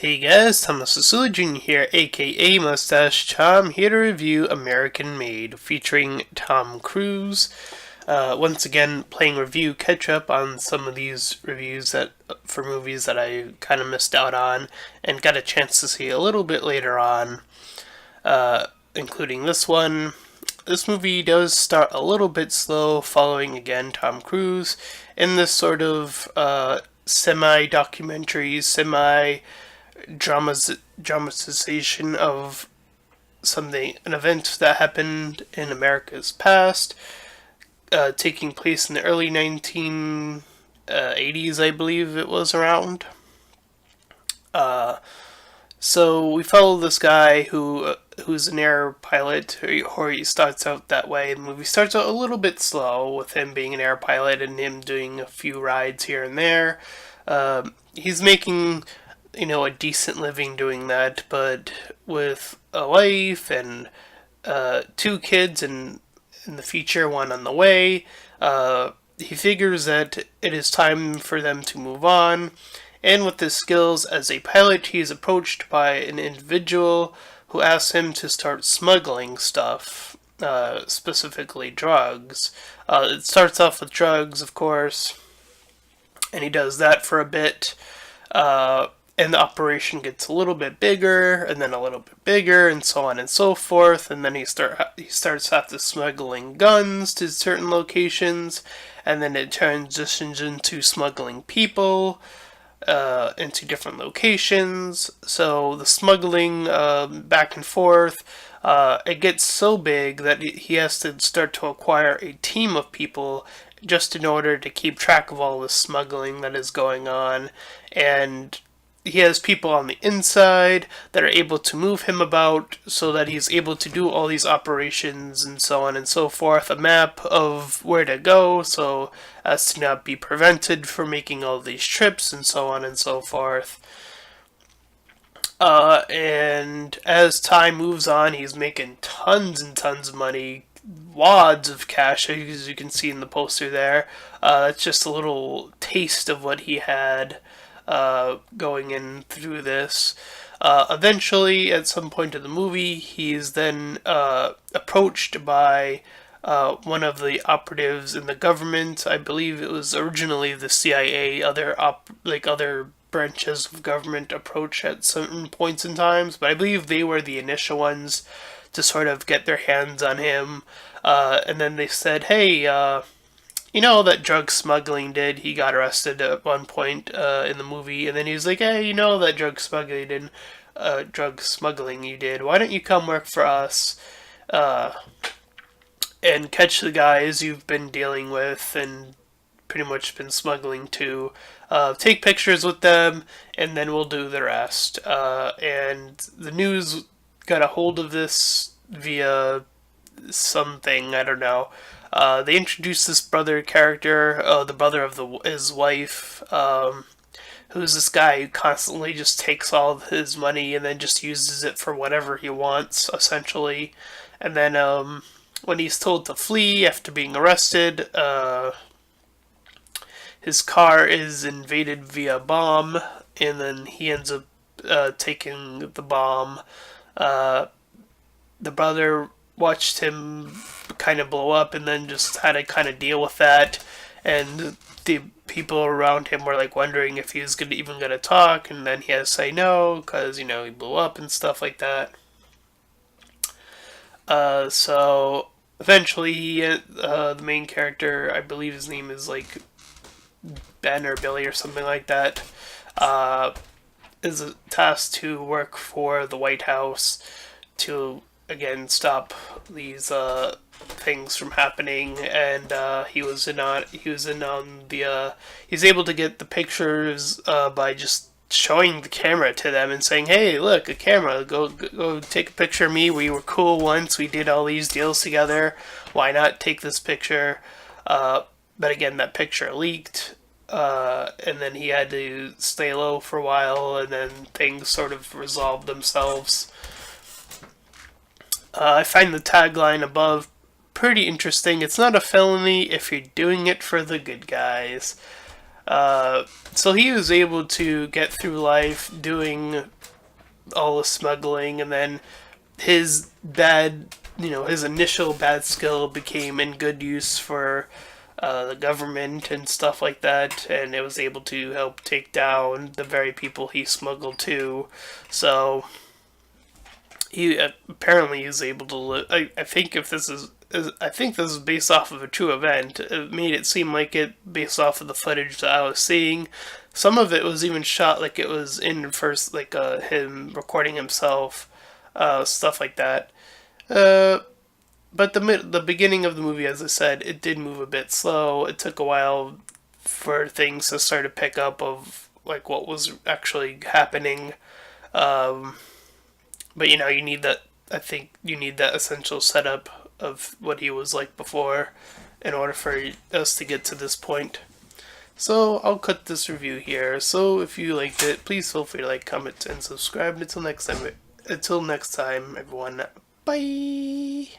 Hey guys, Thomas Jr. here, aka Mustached. I'm here to review American Made, featuring Tom Cruise. Once again, playing review catch up on some of these reviews that for movies that I kind of missed out on and got a chance to see a little bit later on, including this one. This movie does start a little bit slow, following again Tom Cruise in this sort of semi documentary, semi dramatization of an event that happened in America's past, taking place in the early 1980s, I believe it was around. So we follow this guy who's an air pilot, or he starts out that way. The movie starts out a little bit slow with him being an air pilot and him doing a few rides here and there. He's making a decent living doing that, but with a wife and two kids in the future, one on the way, he figures that it is time for them to move on. And with his skills as a pilot, he is approached by an individual who asks him to start smuggling stuff, specifically drugs. It starts off with drugs, of course, and he does that for a bit. And the operation gets a little bit bigger, and then a little bit bigger, and so on and so forth. And then he starts after smuggling guns to certain locations, and then it transitions into smuggling people into different locations. So the smuggling back and forth, it gets so big that he has to start to acquire a team of people just in order to keep track of all the smuggling that is going on. And he has people on the inside that are able to move him about so that he's able to do all these operations and so on and so forth. A map of where to go so as to not be prevented from making all these trips and so on and so forth. And as time moves on, he's making tons and tons of money, wads of cash, as you can see in the poster there. That's just a little taste of what he had going in through this. Eventually, at some point in the movie, he's then approached by one of the operatives in the government. I believe it was originally the CIA. Other branches of government approach at certain points in times, but I believe they were the initial ones to sort of get their hands on him. And then they said, "Hey, that drug smuggling did. He got arrested at one point in the movie, and then he was like, hey, that drug smuggling you did. Why don't you come work for us and catch the guys you've been dealing with and pretty much been smuggling to? Take pictures with them, and then we'll do the rest." And the news got a hold of this via something, I don't know. They introduced this brother character, the brother of his wife, who's this guy who constantly just takes all of his money and then just uses it for whatever he wants, essentially. And then when he's told to flee after being arrested, his car is invaded via bomb, and then he ends up taking the bomb. The brother watched him kind of blow up and then just had to kind of deal with that, and the people around him were like wondering if he was even gonna talk, and then he had to say no because he blew up and stuff like that. So eventually the main character, I believe his name is like Ben or Billy or something like that, is tasked to work for the White House to again stop these things from happening. And he's able to get the pictures by just showing the camera to them and saying, hey, look, a camera, go take a picture of me, we were cool once, we did all these deals together, why not take this picture? But again, that picture leaked, and then he had to stay low for a while, and then things sort of resolved themselves. I find the tagline above pretty interesting. It's not a felony if you're doing it for the good guys. So he was able to get through life doing all the smuggling, and then his bad, his initial bad skill became in good use for the government and stuff like that, and it was able to help take down the very people he smuggled to. So he apparently is able to live. I think if this is. I think this is based off of a true event. It made it seem like it based off of the footage that I was seeing. Some of it was even shot like it was in first, like him recording himself, stuff like that. Uh, but the beginning of the movie, as I said, it did move a bit slow. It took a while for things to start to pick up of like what was actually happening. Um, but you need that. I think you need that essential setup of what he was like before in order for us to get to this point. So I'll cut this review here. So if you liked it, please feel free to like, comment, and subscribe. Until next time, everyone. Bye.